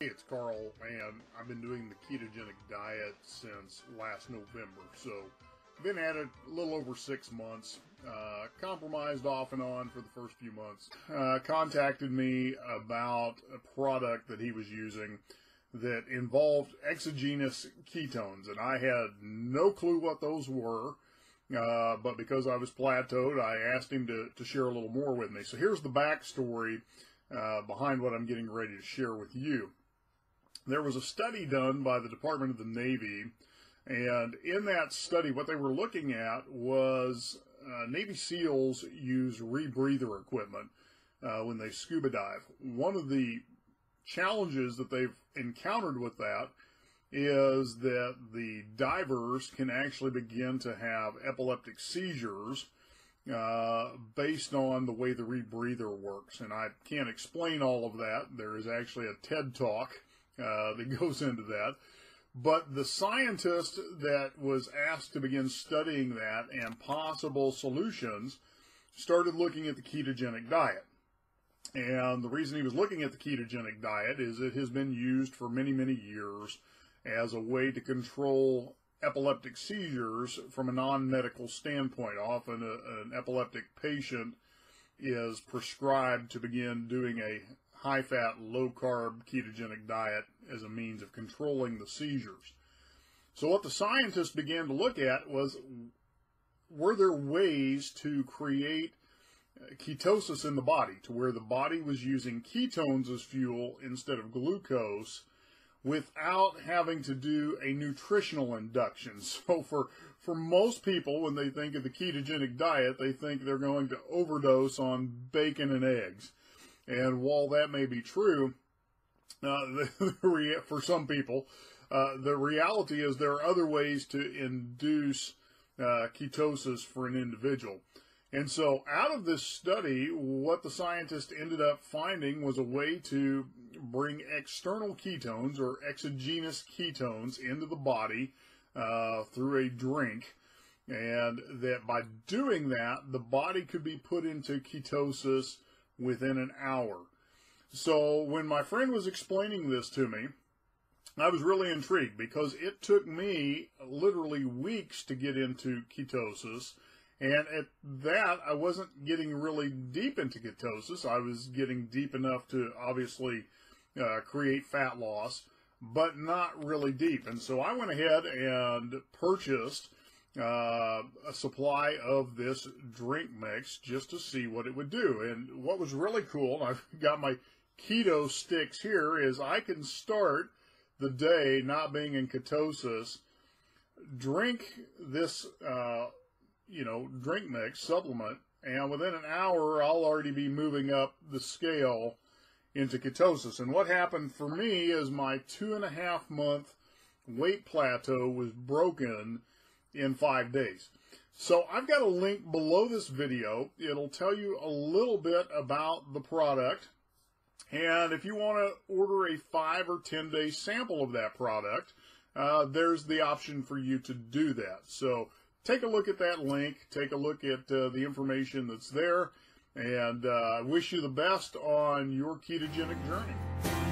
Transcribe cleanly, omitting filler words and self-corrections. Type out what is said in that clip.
Hey, it's Carl, and I've been doing the ketogenic diet since last November, so I've been at it a little over 6 months, compromised off and on for the first few months. Contacted me about a product that he was using that involved exogenous ketones, and I had no clue what those were, but because I was plateaued, I asked him to share a little more with me. So here's the backstory behind what I'm getting ready to share with you. There was a study done by the Department of the Navy, and in that study, what they were looking at was Navy SEALs use rebreather equipment when they scuba dive. One of the challenges that they've encountered with that is that the divers can actually begin to have epileptic seizures based on the way the rebreather works. And I can't explain all of that. There is actually a TED Talk that goes into that. But the scientist that was asked to begin studying that and possible solutions started looking at the ketogenic diet. And the reason he was looking at the ketogenic diet is it has been used for many, many years as a way to control epileptic seizures from a non-medical standpoint. Often an epileptic patient is prescribed to begin doing a high-fat, low-carb ketogenic diet as a means of controlling the seizures. So what the scientists began to look at was, were there ways to create ketosis in the body, to where the body was using ketones as fuel instead of glucose, without having to do a nutritional induction. So for most people, when they think of the ketogenic diet, they think they're going to overdose on bacon and eggs. And while that may be true, for some people, the reality is there are other ways to induce ketosis for an individual. And so out of this study, what the scientists ended up finding was a way to bring external ketones or exogenous ketones into the body through a drink. And that by doing that, the body could be put into ketosis within an hour. So when my friend was explaining this to me, I was really intrigued because it took me literally weeks to get into ketosis. And at that, I wasn't getting really deep into ketosis. I was getting deep enough to obviously create fat loss, but not really deep. And so I went ahead and purchased a supply of this drink mix just to see what it would do. And what was really cool, and I've got my keto sticks here, is I can start the day not being in ketosis, drink this drink mix supplement, and within an hour I'll already be moving up the scale into ketosis. And what happened for me is my 2.5 month weight plateau was broken in 5 days. So I've got a link below this video. It'll tell you a little bit about the product. And if you want to order a 5 or 10 day sample of that product, there's the option for you to do that. So take a look at that link, take a look at the information that's there, and I wish you the best on your ketogenic journey.